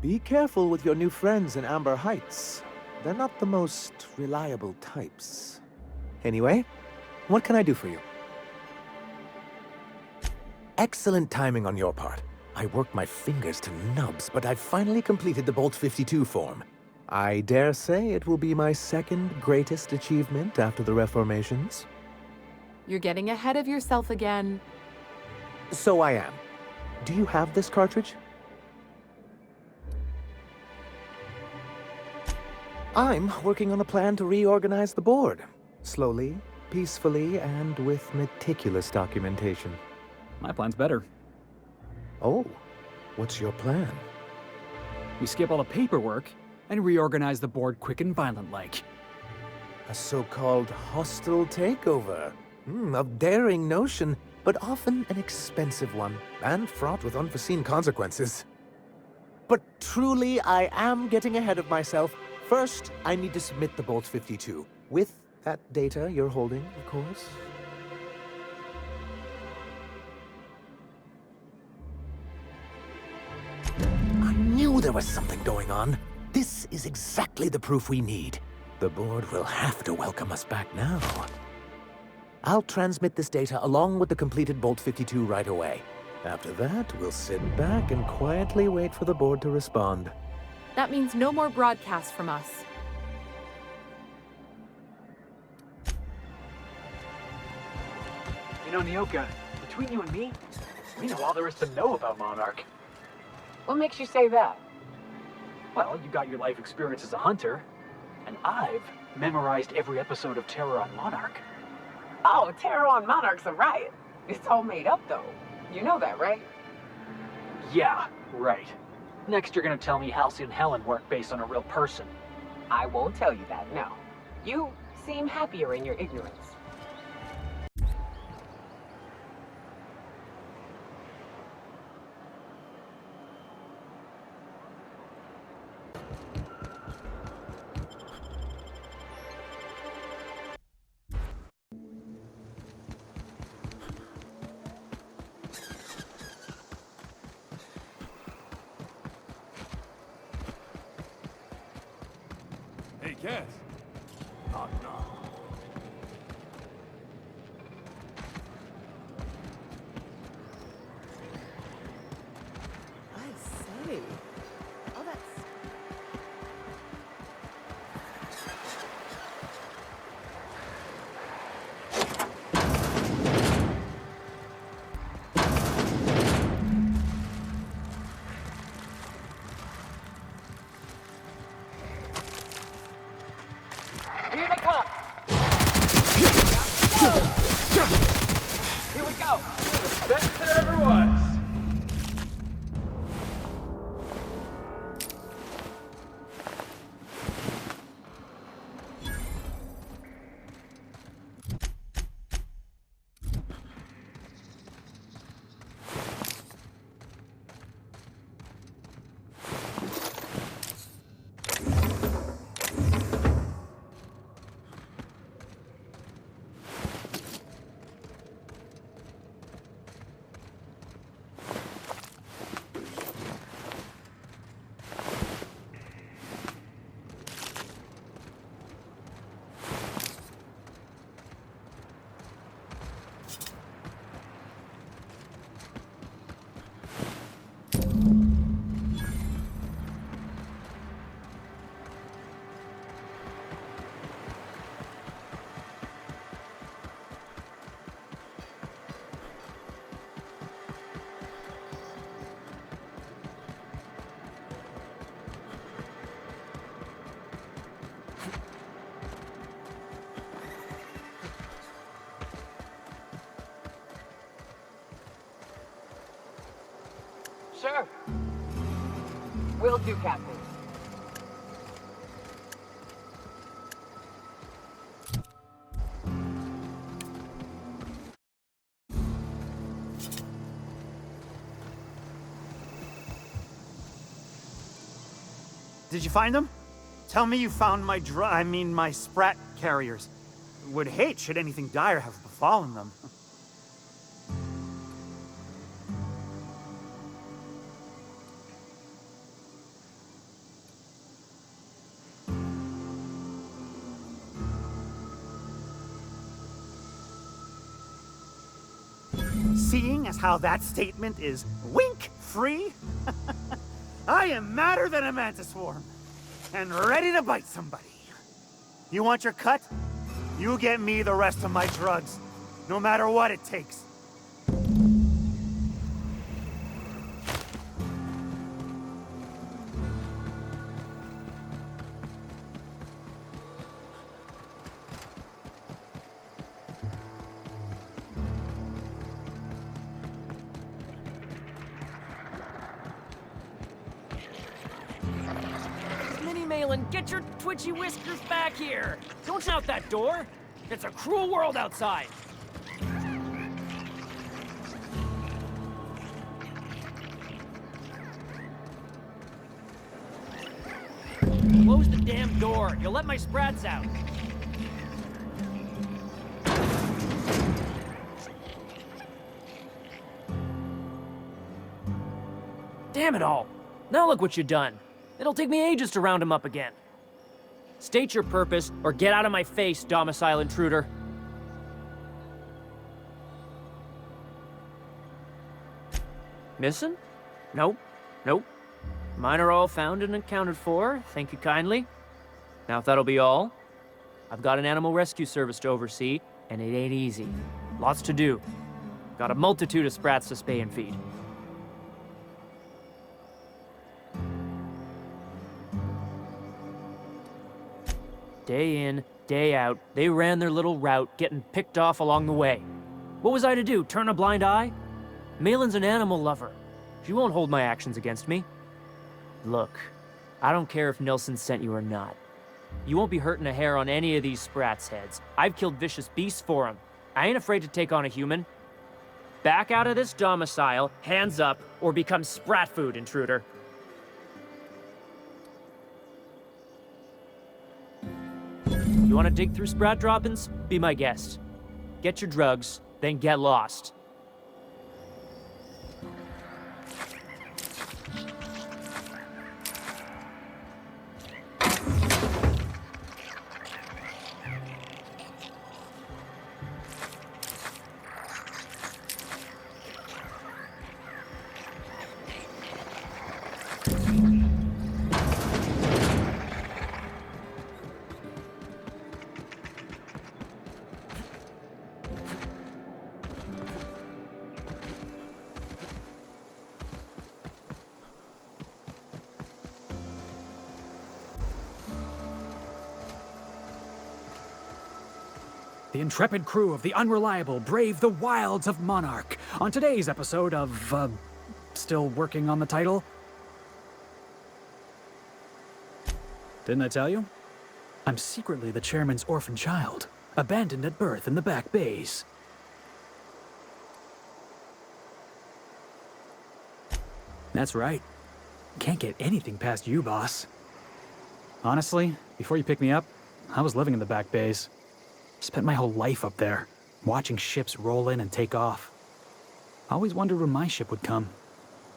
Be careful with your new friends in Amber Heights. They're not the most reliable types. Anyway, what can I do for you? Excellent timing on your part. I worked my fingers to nubs, but I've finally completed the Bolt 52 form. I dare say it will be my second greatest achievement after the Reformations. You're getting ahead of yourself again. So I am. Do you have this cartridge? I'm working on a plan to reorganize the board. Slowly, peacefully, and with meticulous documentation. My plan's better. Oh, what's your plan? We skip all the paperwork and reorganize the board quick and violent-like. A so-called hostile takeover. A daring notion, but often an expensive one, and fraught with unforeseen consequences. But truly, I am getting ahead of myself. First, I need to submit the Bolt 52, with that data you're holding, of course. I knew there was something going on. This is exactly the proof we need. The board will have to welcome us back now. I'll transmit this data along with the completed Bolt 52 right away. After that, we'll sit back and quietly wait for the board to respond. That means no more broadcasts from us. You know, Nyoka, between you and me, we know all there is to know about Monarch. What makes you say that? Well, you got your life experience as a hunter, and I've memorized every episode of Terror on Monarch. Oh, Terror on Monarch's a riot. It's all made up, though. You know that, right? Yeah, right. Next, you're gonna tell me Halcyon and Helen weren't based on a real person. I won't tell you that, no. You seem happier in your ignorance. Hey, Cass. Oh, no. I say. Oh, that's... Here they come! Here we go! Best there ever was! Sure. Will do, Captain. Did you find them? Tell me you found my my Sprat carriers. Would hate should anything dire have befallen them. Seeing as how that statement is wink-free, I am madder than a mantis swarm, and ready to bite somebody. You want your cut? You get me the rest of my drugs, no matter what it takes. Malin, get your twitchy whiskers back here! Don't shout that door! It's a cruel world outside! Close the damn door! You'll let my sprats out! Damn it all! Now look what you've done! It'll take me ages to round him up again. State your purpose, or get out of my face, domicile intruder. Missing? Nope. Nope. Mine are all found and accounted for, thank you kindly. Now if that'll be all, I've got an animal rescue service to oversee, and it ain't easy. Lots to do. Got a multitude of sprats to spay and feed. Day in, day out, they ran their little route, getting picked off along the way. What was I to do, turn a blind eye? Malin's an animal lover. She won't hold my actions against me. Look, I don't care if Nilsson sent you or not. You won't be hurting a hair on any of these sprats' heads. I've killed vicious beasts for them. I ain't afraid to take on a human. Back out of this domicile, hands up, or become sprat food, intruder. You want to dig through sprat droppings? Be my guest. Get your drugs, then get lost. The intrepid crew of the Unreliable brave the wilds of Monarch on today's episode of, still working on the title? Didn't I tell you? I'm secretly the chairman's orphan child, abandoned at birth in the back bays. That's right. Can't get anything past you, boss. Honestly, before you picked me up, I was living in the back bays. Spent my whole life up there, watching ships roll in and take off. I always wondered when my ship would come.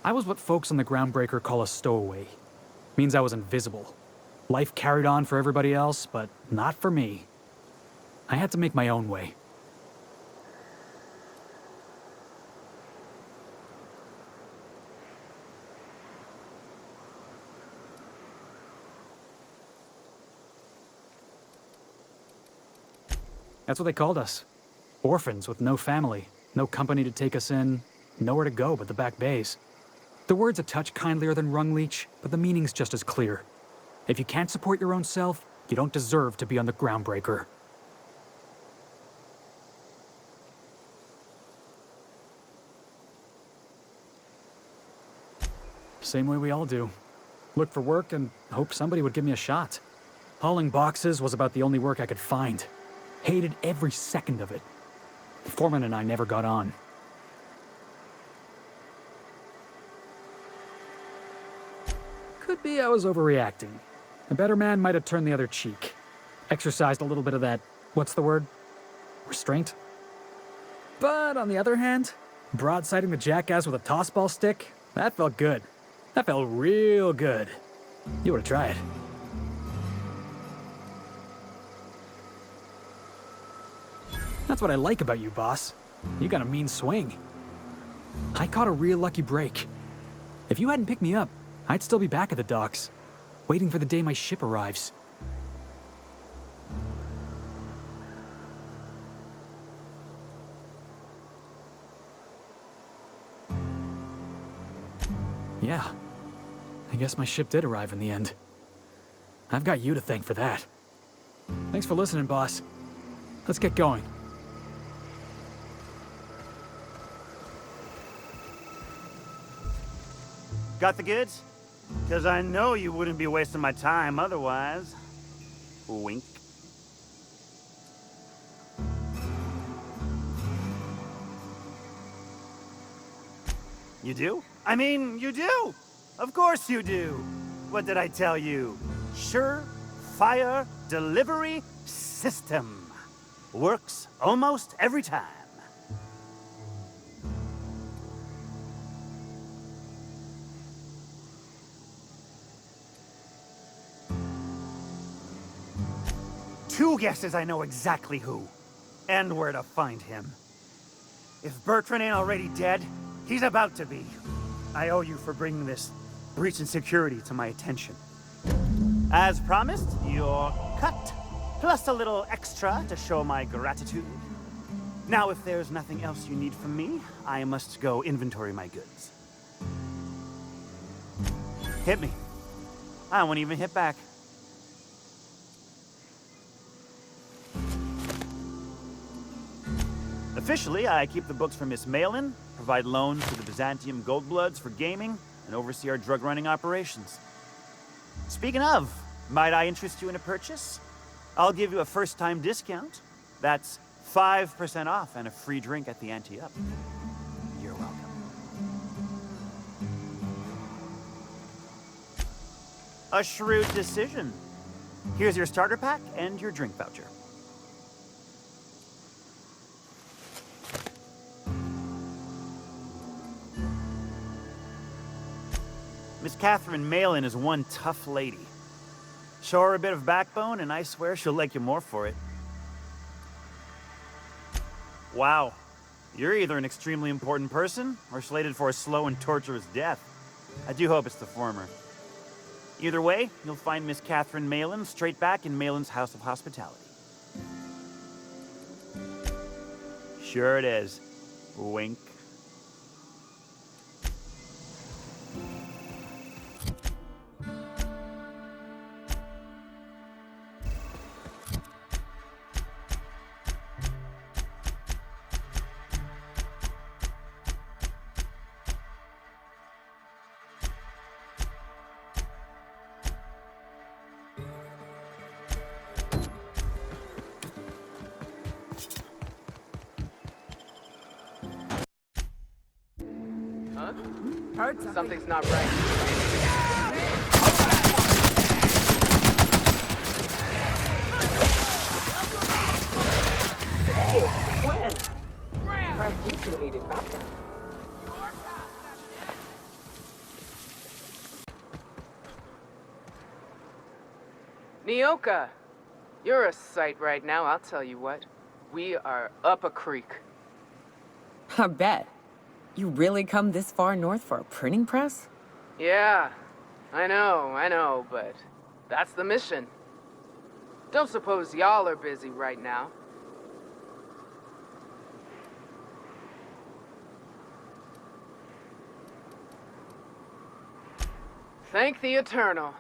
I was what folks on the Groundbreaker call a stowaway. Means I was invisible. Life carried on for everybody else, but not for me. I had to make my own way. That's what they called us. Orphans with no family, no company to take us in, nowhere to go but the back bays. The word's a touch kindlier than Rungleech, but the meaning's just as clear. If you can't support your own self, you don't deserve to be on the Groundbreaker. Same way we all do. Look for work and hope somebody would give me a shot. Hauling boxes was about the only work I could find. Hated every second of it. The foreman and I never got on. Could be I was overreacting. A better man might have turned the other cheek. Exercised a little bit of that, what's the word? Restraint? But on the other hand, broadsiding the jackass with a tossball stick, that felt good. That felt real good. You ought to try it. That's what I like about you, boss. You got a mean swing. I caught a real lucky break. If you hadn't picked me up, I'd still be back at the docks, waiting for the day my ship arrives. Yeah, I guess my ship did arrive in the end. I've got you to thank for that. Thanks for listening, boss. Let's get going. Got the goods? Because I know you wouldn't be wasting my time otherwise. Wink. You do? I mean, you do! Of course you do! What did I tell you? Sure-fire delivery system. Works almost every time. Two guesses I know exactly who. And where to find him. If Bertrand ain't already dead, he's about to be. I owe you for bringing this breach in security to my attention. As promised, your cut, plus a little extra to show my gratitude. Now, if there's nothing else you need from me, I must go inventory my goods. Hit me. I won't even hit back. Officially, I keep the books for Miss Malin, provide loans to the Byzantium Goldbloods for gaming, and oversee our drug-running operations. Speaking of, might I interest you in a purchase? I'll give you a first-time discount. That's 5% off and a free drink at the ante-up. You're welcome. A shrewd decision. Here's your starter pack and your drink voucher. Miss Catherine Malin is one tough lady. Show her a bit of backbone, and I swear she'll like you more for it. Wow. You're either an extremely important person, or slated for a slow and torturous death. I do hope it's the former. Either way, you'll find Miss Catherine Malin straight back in Malin's House of Hospitality. Sure it is. Wink. Heard something's not right. Nyoka, you're a sight right now, I'll tell you what. We are up a creek. I bet. You really come this far north for a printing press? Yeah, I know, but that's the mission. Don't suppose y'all are busy right now. Thank the Eternal.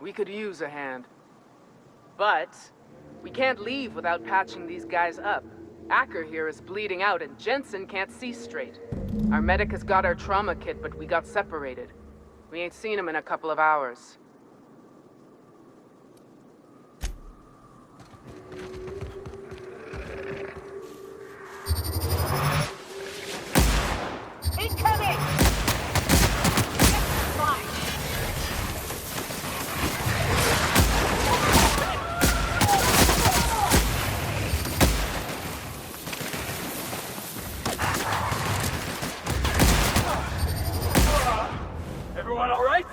We could use a hand. But we can't leave without patching these guys up. Acker here is bleeding out and Jensen can't see straight. Our medic has got our trauma kit, but we got separated. We ain't seen him in a couple of hours. Incoming! Fine. Everyone all right?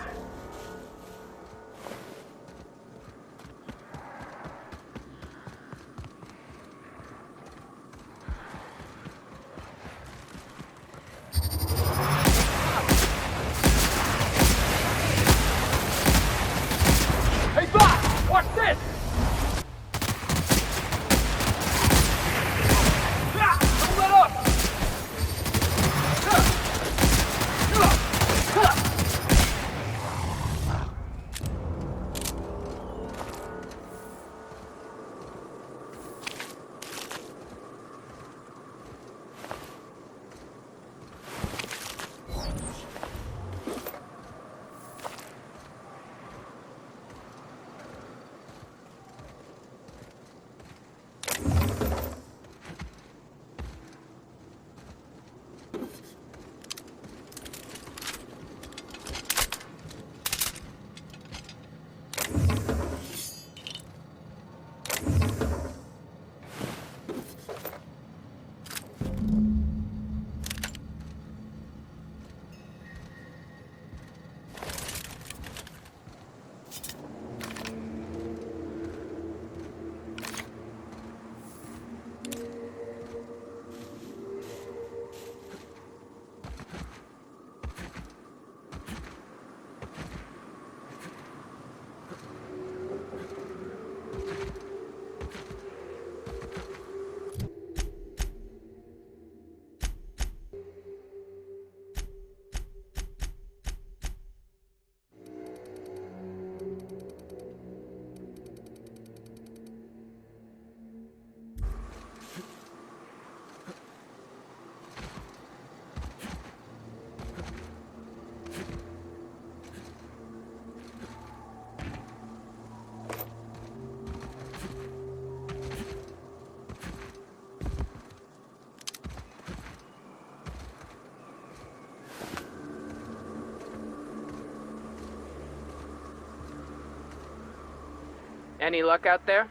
Any luck out there?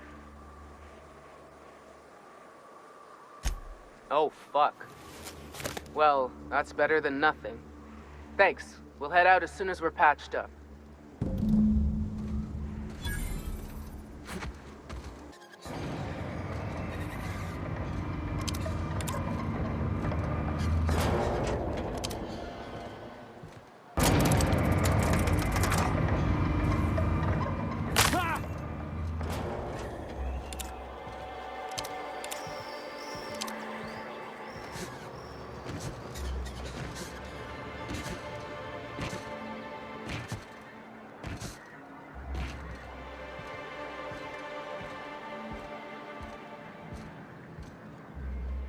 Oh, fuck. Well, that's better than nothing. Thanks. We'll head out as soon as we're patched up.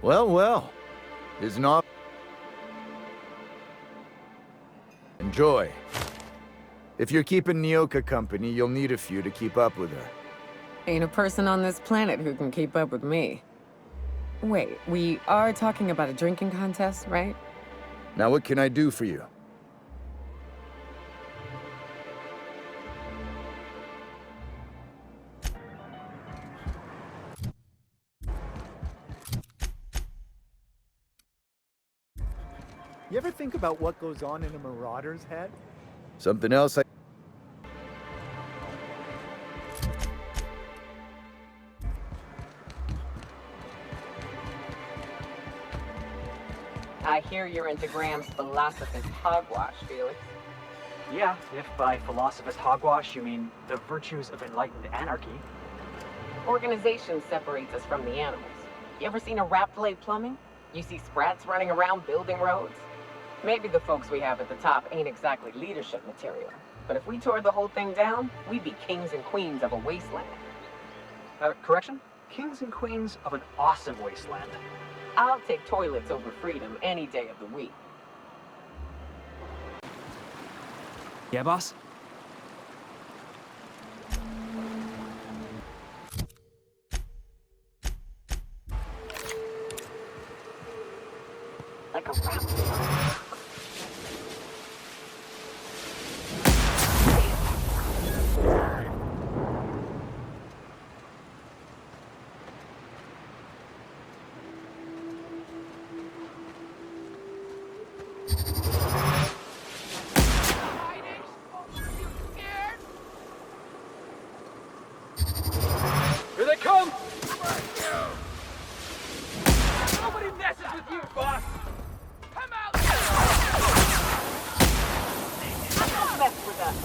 Well, well. It's not. Enjoy. If you're keeping Nyoka company, you'll need a few to keep up with her. Ain't a person on this planet who can keep up with me. Wait, we are talking about a drinking contest, right? Now what can I do for you? You ever think about what goes on in a marauder's head? Something else I hear you're into Graham's Philosophist hogwash, Felix. Yeah, if by philosophist hogwash you mean the virtues of enlightened anarchy. Organization separates us from the animals. You ever seen a rat play plumbing? You see sprats running around building roads? Maybe the folks we have at the top ain't exactly leadership material. But if we tore the whole thing down, we'd be kings and queens of a wasteland. Correction? Kings and queens of an awesome wasteland. I'll take toilets over freedom any day of the week. Yeah, boss? Like a rat. Here they come! Nobody messes with you, boss! Come out! Don't mess with us.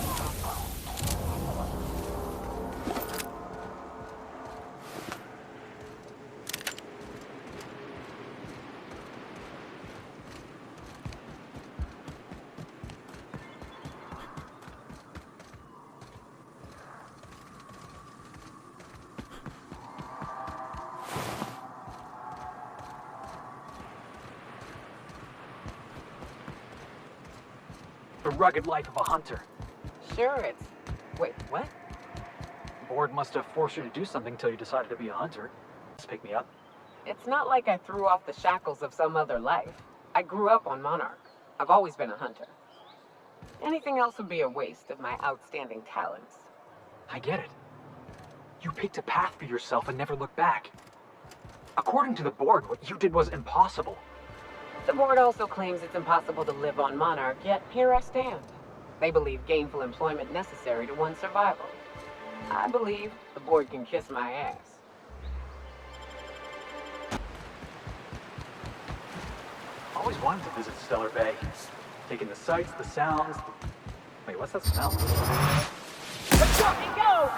The rugged life of a hunter. Sure, it's... Wait, what? The board must have forced you to do something until you decided to be a hunter. Just pick me up. It's not like I threw off the shackles of some other life. I grew up on Monarch. I've always been a hunter. Anything else would be a waste of my outstanding talents. I get it. You picked a path for yourself and never looked back. According to the board, what you did was impossible. The board also claims it's impossible to live on Monarch, yet here I stand. They believe gainful employment necessary to one's survival. I believe the board can kiss my ass. Always wanted to visit Stellar Bay. Taking the sights, the sounds. Wait, what's that smell? Let's go! And go!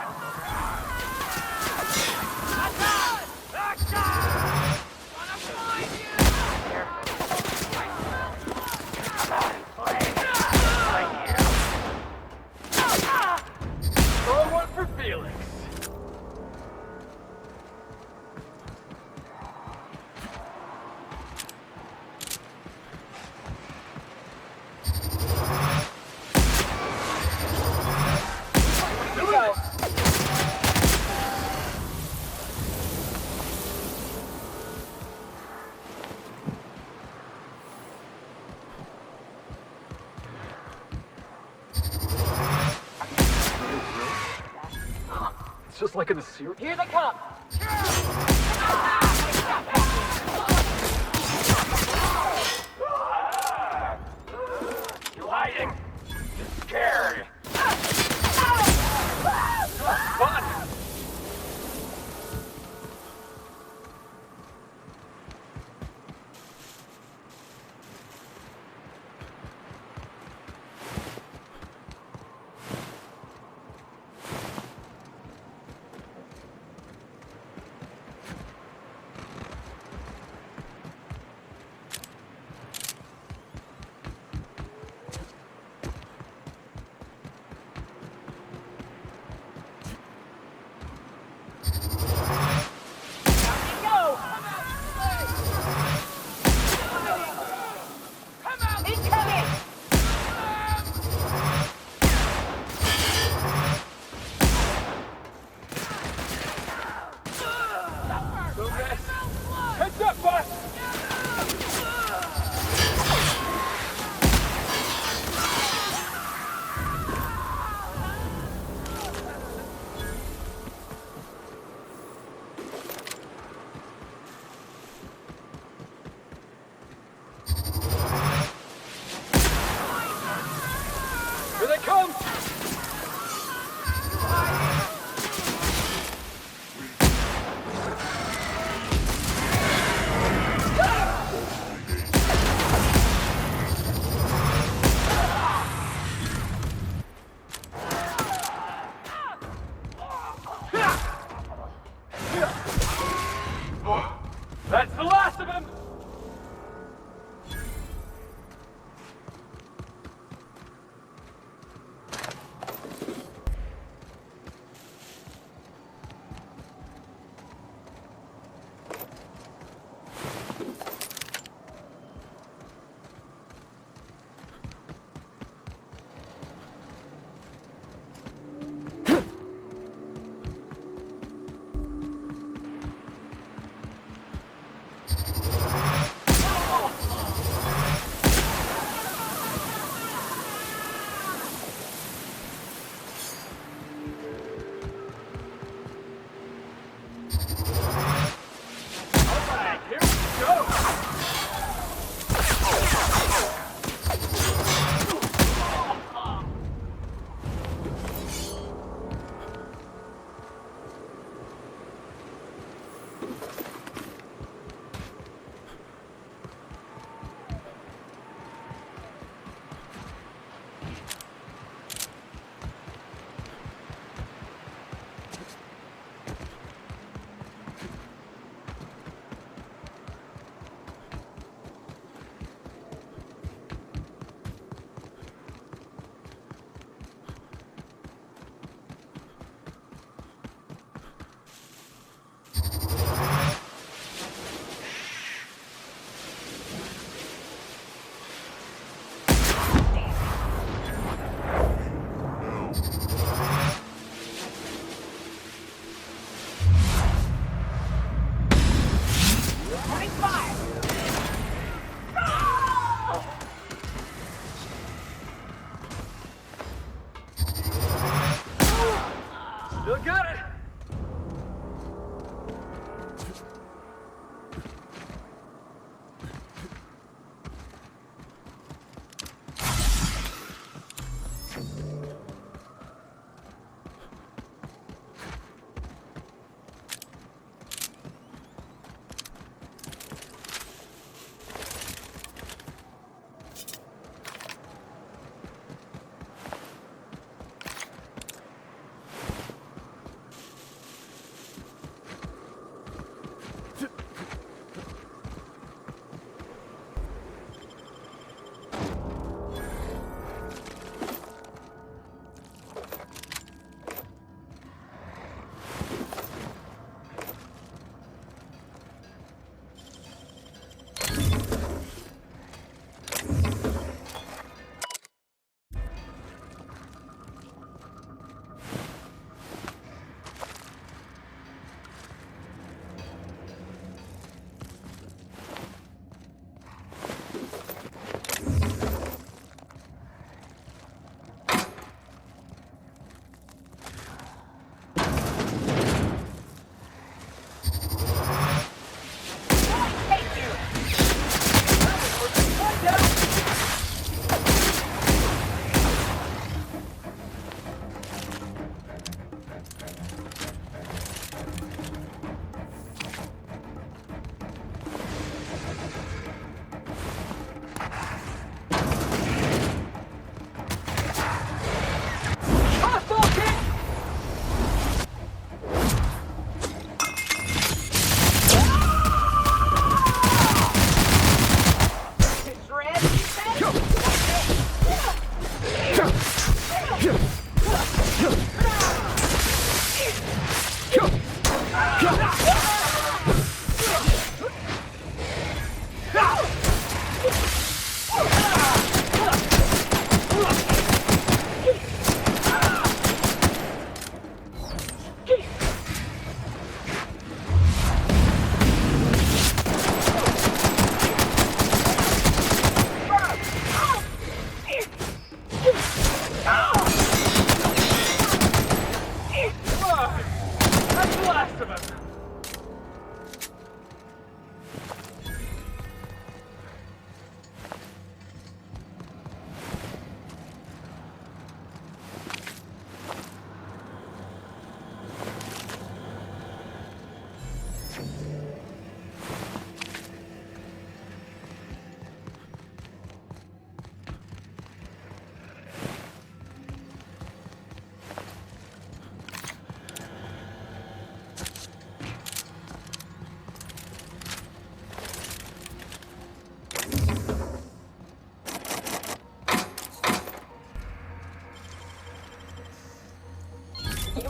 Throw one for Felix. Here we go. Just like in the series. Here they come! You hiding? Scared. Fun.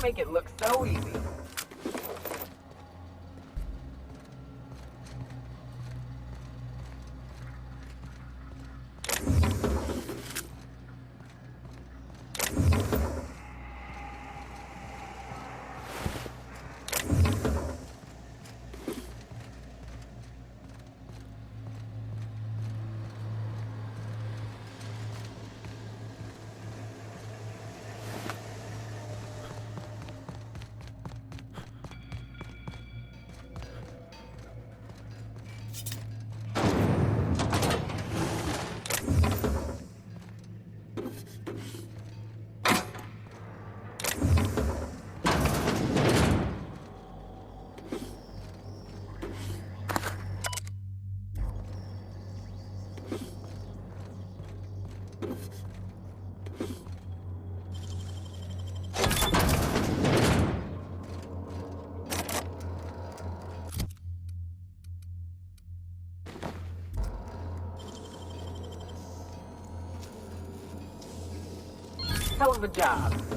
make it look so easy. Hell of a job.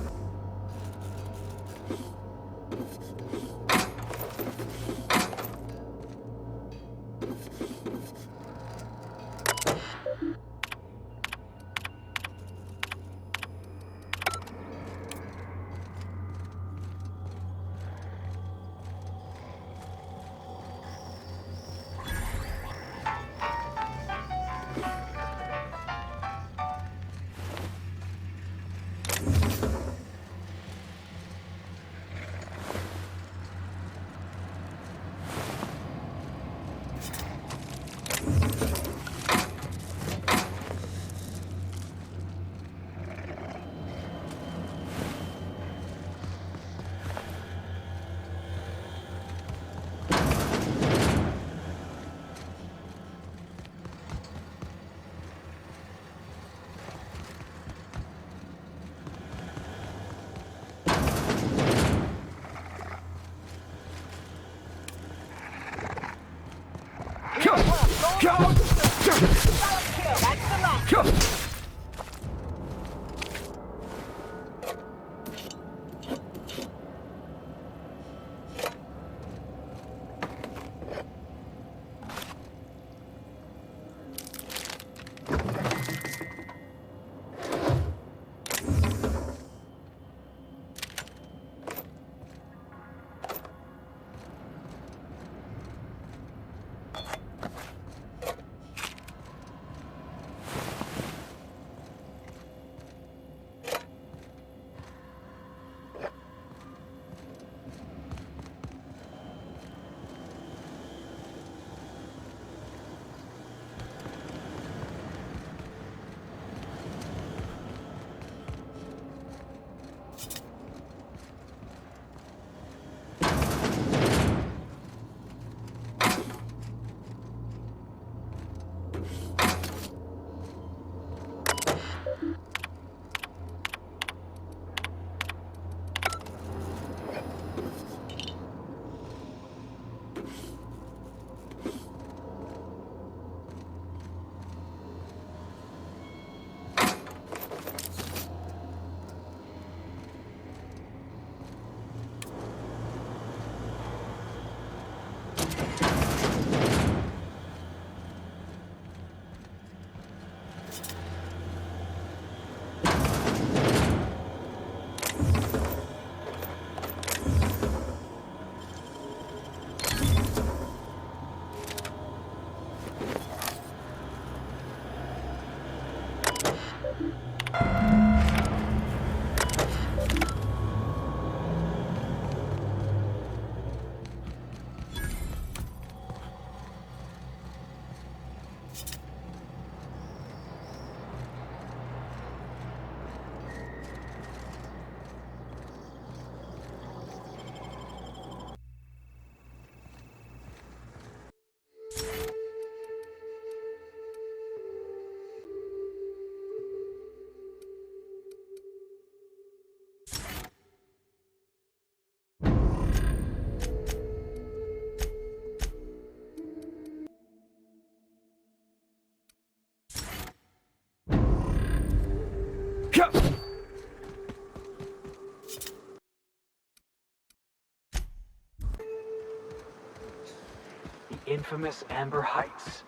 infamous Amber Heights.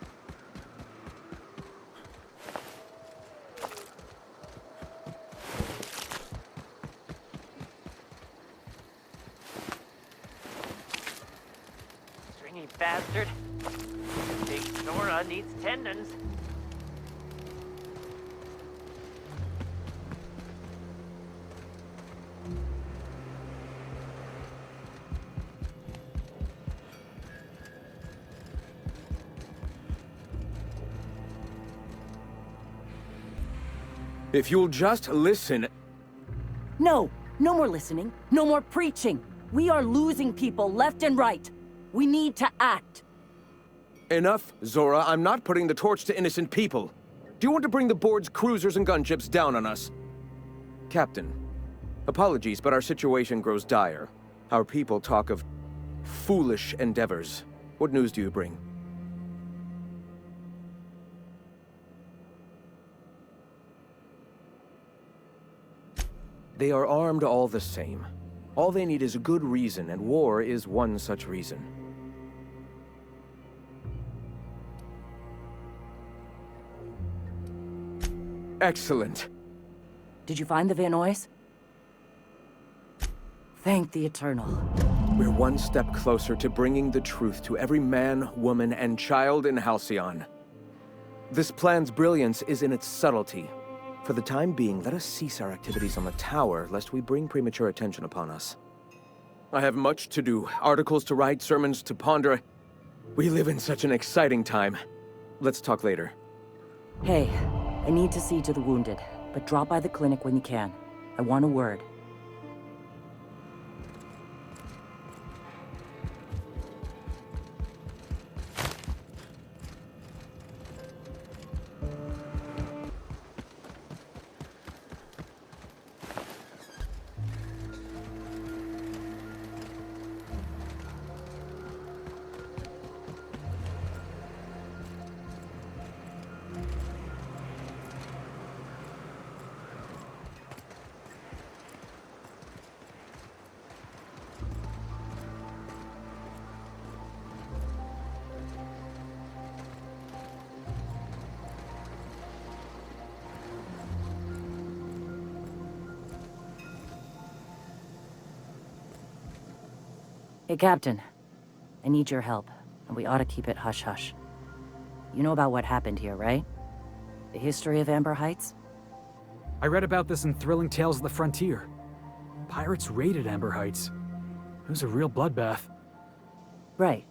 Stringy bastard. Big Zora needs tendons. If you'll just listen... No! No more listening. No more preaching. We are losing people left and right. We need to act. Enough, Zora. I'm not putting the torch to innocent people. Do you want to bring the board's cruisers and gunships down on us? Captain, apologies, but our situation grows dire. Our people talk of foolish endeavors. What news do you bring? They are armed all the same. All they need is a good reason, and war is one such reason. Excellent. Did you find the Vanois? Thank the Eternal. We're one step closer to bringing the truth to every man, woman, and child in Halcyon. This plan's brilliance is in its subtlety. For the time being, let us cease our activities on the tower, lest we bring premature attention upon us. I have much to do, articles to write, sermons to ponder. We live in such an exciting time. Let's talk later. Hey, I need to see to the wounded, but drop by the clinic when you can. I want a word. Hey, Captain. I need your help, and we ought to keep it hush-hush. You know about what happened here, right? The history of Amber Heights? I read about this in Thrilling Tales of the Frontier. Pirates raided Amber Heights. It was a real bloodbath. Right.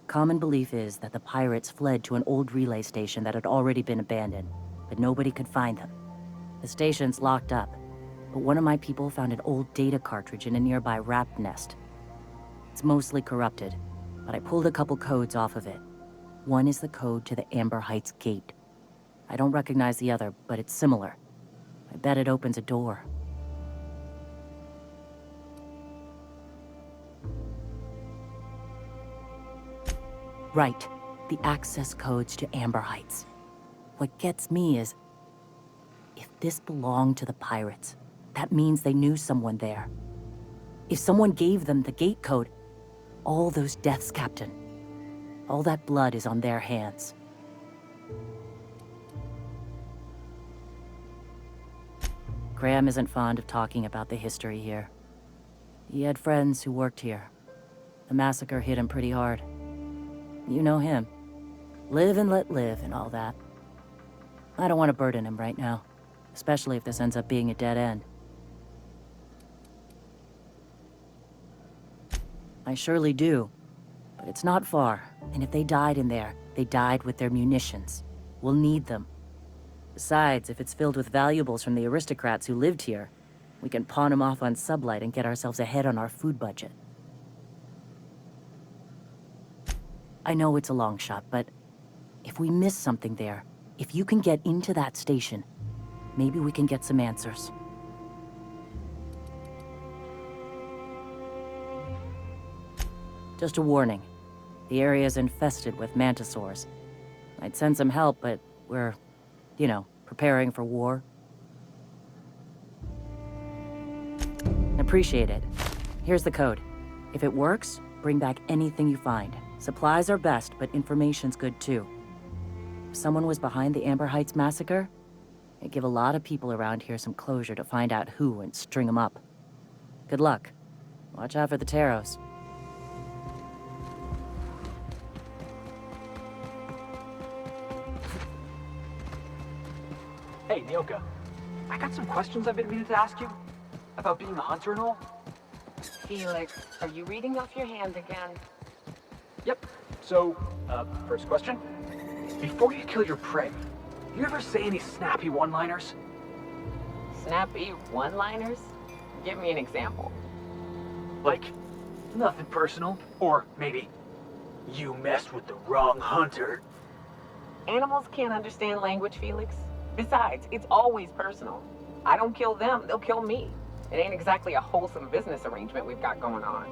Common belief is that the pirates fled to an old relay station that had already been abandoned, but nobody could find them. The station's locked up, but one of my people found an old data cartridge in a nearby rat nest. It's mostly corrupted, but I pulled a couple codes off of it. One is the code to the Amber Heights gate. I don't recognize the other, but it's similar. I bet it opens a door. Right, the access codes to Amber Heights. What gets me is, if this belonged to the pirates, that means they knew someone there. If someone gave them the gate code, all those deaths, Captain, all that blood is on their hands. Graham isn't fond of talking about the history here. He had friends who worked here. The massacre hit him pretty hard. You know him. Live and let live and all that. I don't want to burden him right now, especially if this ends up being a dead end. I surely do, but it's not far, and if they died in there, they died with their munitions. We'll need them. Besides, if it's filled with valuables from the aristocrats who lived here, we can pawn them off on Sublight and get ourselves ahead on our food budget. I know it's a long shot, but if we miss something there, if you can get into that station, maybe we can get some answers. Just a warning. The area's infested with mantisaurs. I'd send some help, but we're, you know, preparing for war. Appreciate it. Here's the code. If it works, bring back anything you find. Supplies are best, but information's good too. If someone was behind the Amber Heights massacre, it'd give a lot of people around here some closure to find out who and string them up. Good luck. Watch out for the Taros. Hey, Nyoka. I got some questions I've been meaning to ask you. About being a hunter and all. Felix, are you reading off your hand again? Yep. So, first question. Before you kill your prey, you ever say any snappy one-liners? Snappy one-liners? Give me an example. Like, nothing personal, or maybe, you messed with the wrong hunter. Animals can't understand language, Felix. Besides, it's always personal. I don't kill them, they'll kill me. It ain't exactly a wholesome business arrangement we've got going on.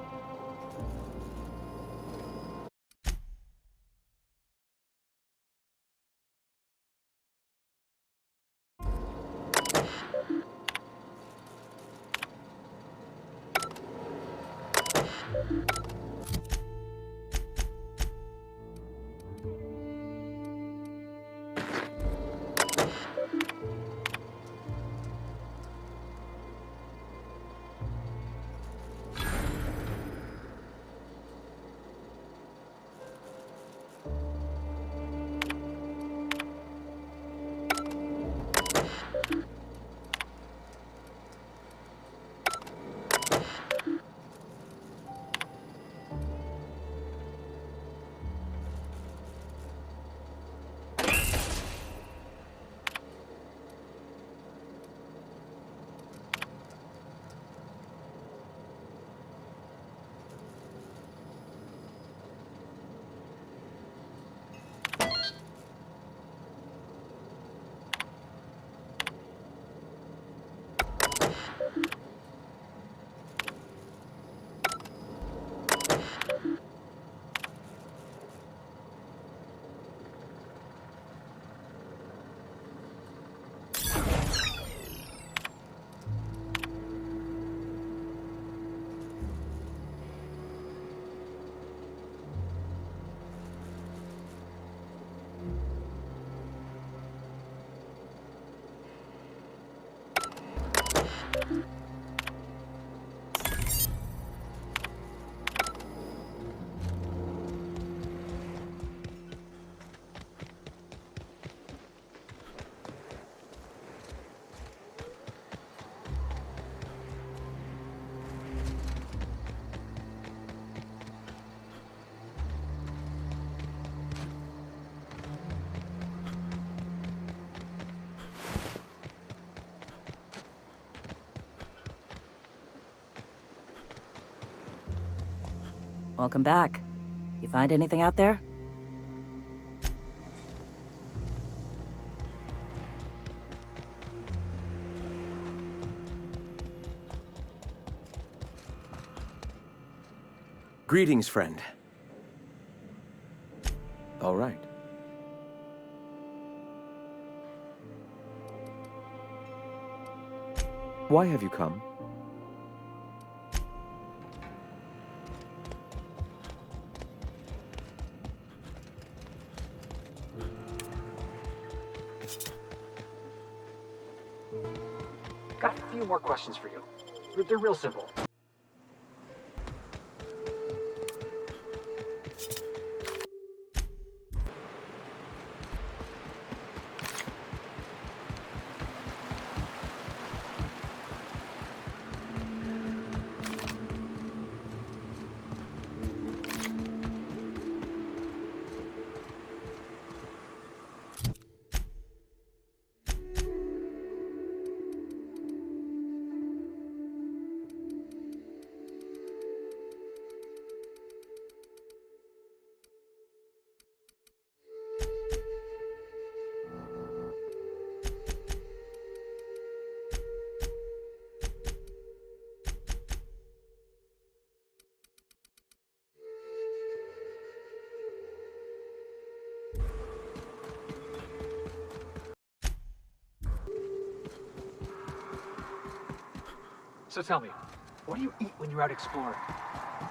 Welcome back. You find anything out there? Greetings, friend. All right. Why have you come? Got a few more questions for you. They're real simple. So tell me, what do you eat when you're out exploring?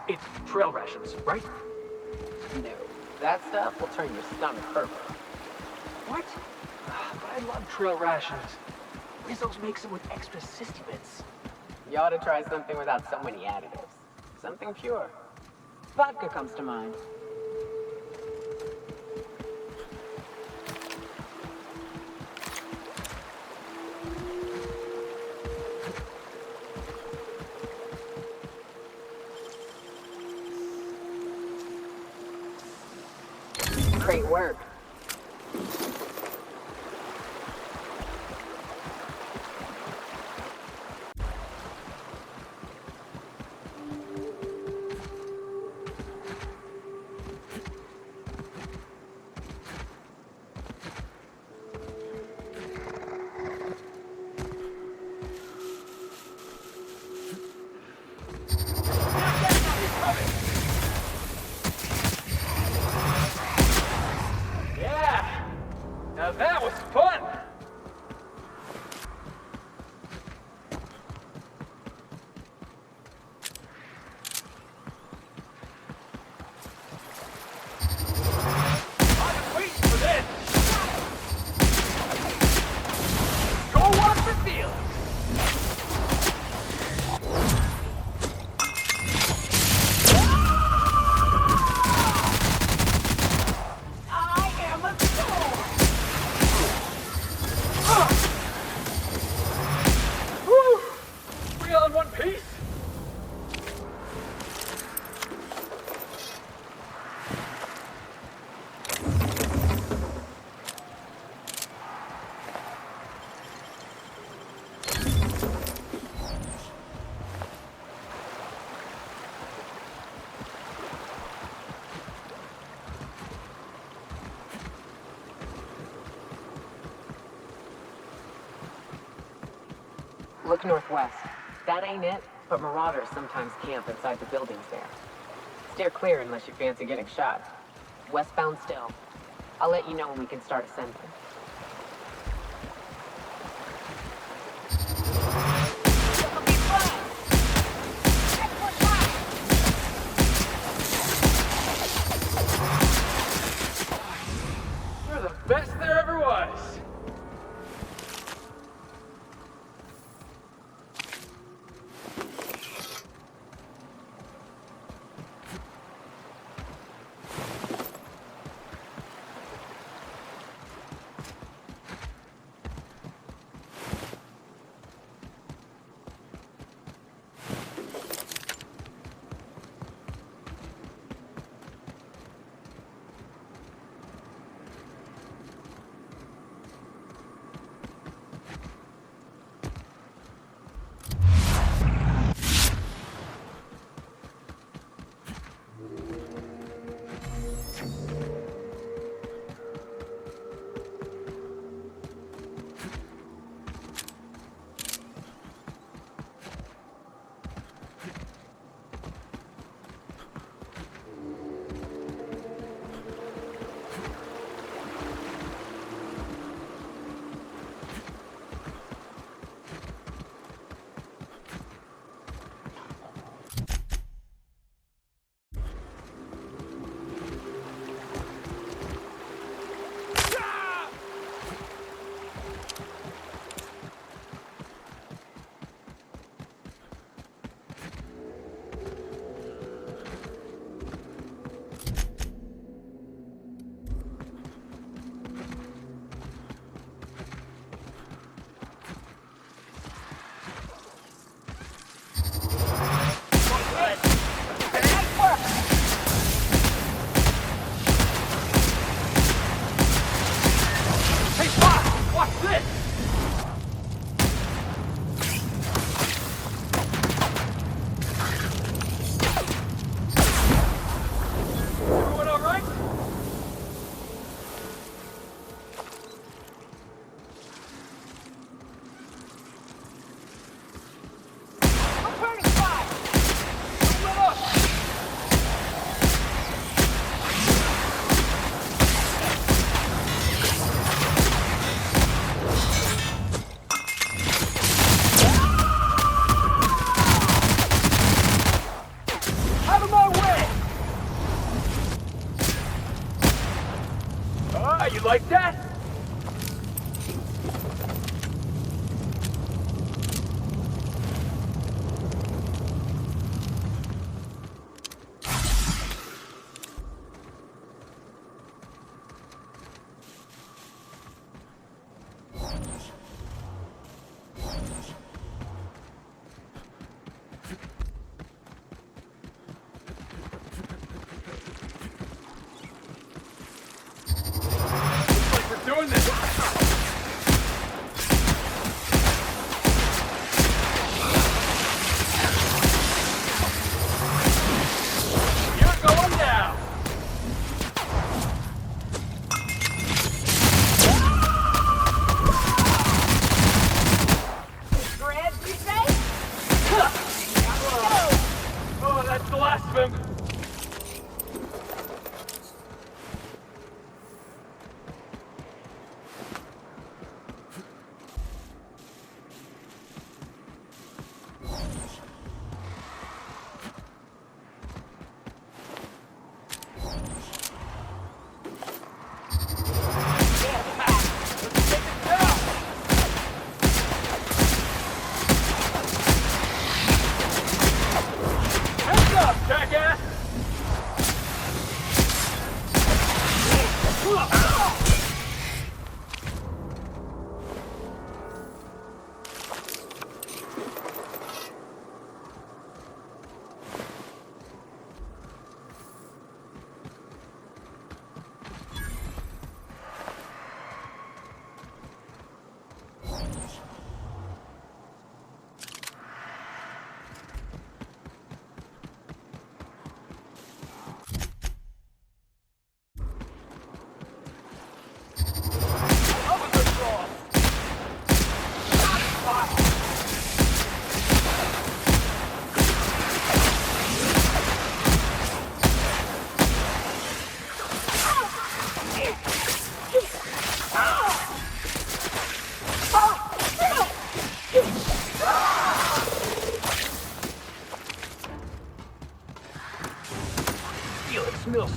It's trail rations, right? No, that stuff will turn your stomach purple. What? But I love trail rations. Rizzo's makes them with extra sissy bits. You ought to try something without so many additives. Something pure. Vodka comes to mind. Great work. Yeah! Now that was fun! I've been waiting for this! Go watch the field! I am a sword! Woo! We all in one piece? Look northwest. That ain't it, but marauders sometimes camp inside the buildings there. Steer clear unless you fancy getting shot. Westbound still. I'll let you know when we can start ascending. You're the best there ever was!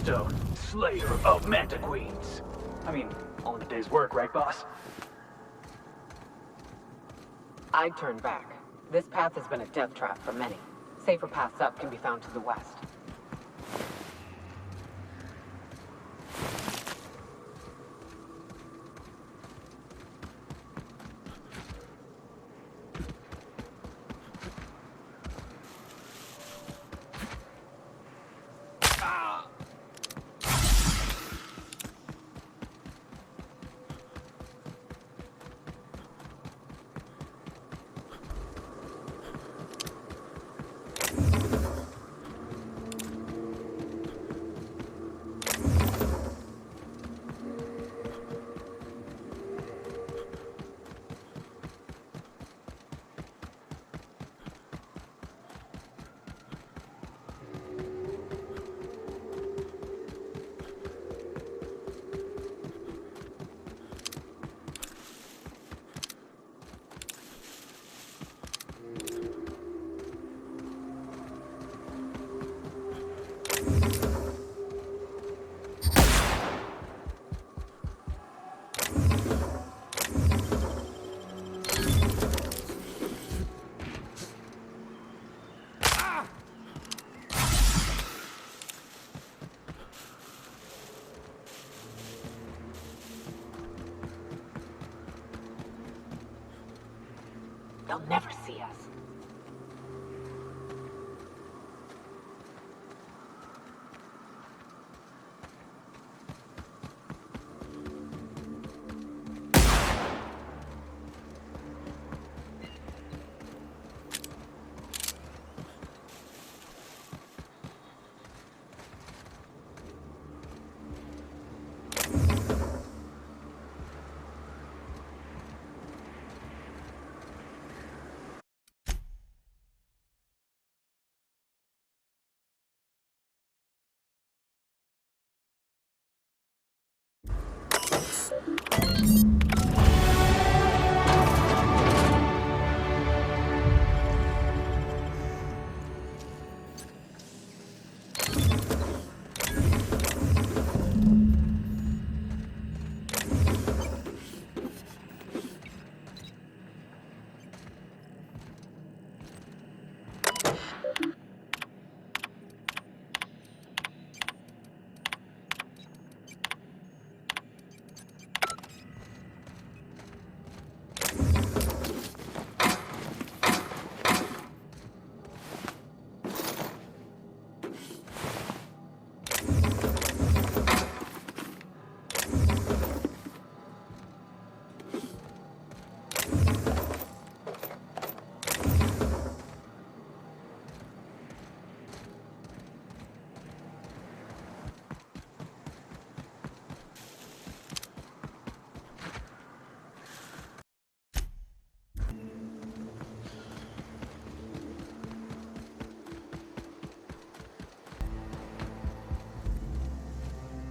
Soulstone, Slayer of Mantiqueens. I mean, all in a day's work, right, boss? I'd turn back. This path has been a death trap for many. Safer paths up can be found to the west. They'll never see us.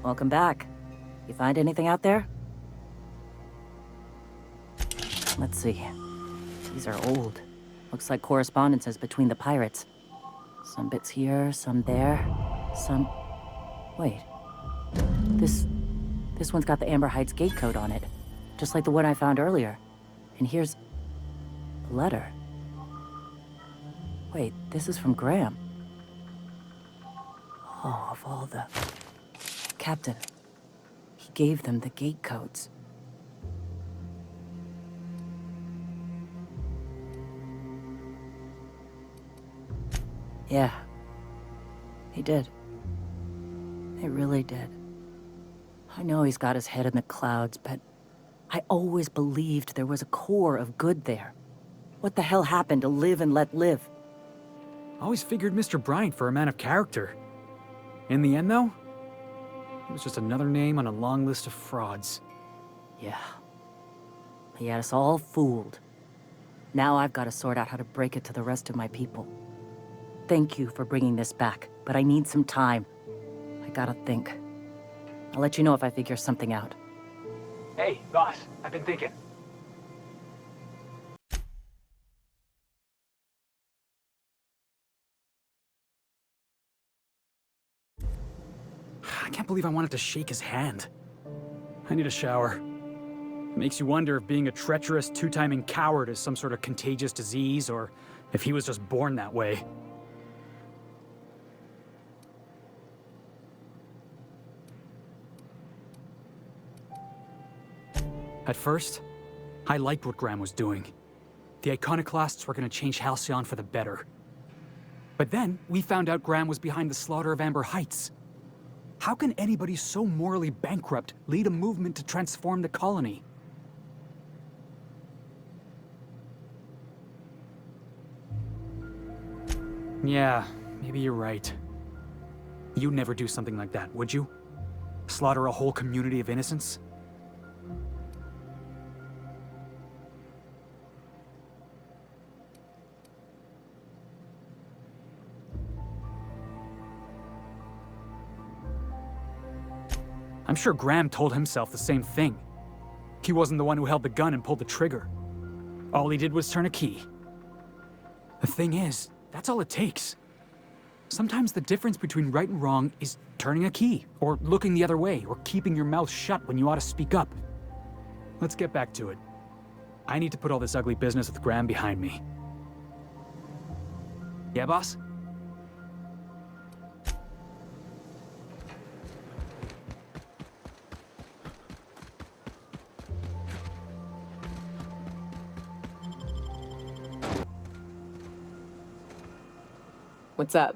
Welcome back. You find anything out there? Let's see. These are old. Looks like correspondences between the pirates. Some bits here, some there, some... Wait. This one's got the Amber Heights gate code on it. Just like the one I found earlier. And here's... a letter. Wait, this is from Graham. Oh, of all the... Captain. He gave them the gate codes. Yeah. He did. He really did. I know he's got his head in the clouds, but I always believed there was a core of good there. What the hell happened to live and let live? I always figured Mr. Bryant for a man of character. In the end, though, he was just another name on a long list of frauds. Yeah. He had us all fooled. Now I've got to sort out how to break it to the rest of my people. Thank you for bringing this back, but I need some time. I gotta think. I'll let you know if I figure something out. Hey, boss, I've been thinking. I can't believe I wanted to shake his hand. I need a shower. It makes you wonder if being a treacherous, two-timing coward is some sort of contagious disease, or if he was just born that way. At first, I liked what Graham was doing. The Iconoclasts were going to change Halcyon for the better. But then, we found out Graham was behind the slaughter of Amber Heights. How can anybody so morally bankrupt lead a movement to transform the colony? Yeah, maybe you're right. You'd never do something like that, would you? Slaughter a whole community of innocents? I'm sure Graham told himself the same thing. He wasn't the one who held the gun and pulled the trigger. All he did was turn a key. The thing is, that's all it takes. Sometimes the difference between right and wrong is turning a key, or looking the other way, or keeping your mouth shut when you ought to speak up. Let's get back to it. I need to put all this ugly business with Graham behind me. Yeah, boss? What's up?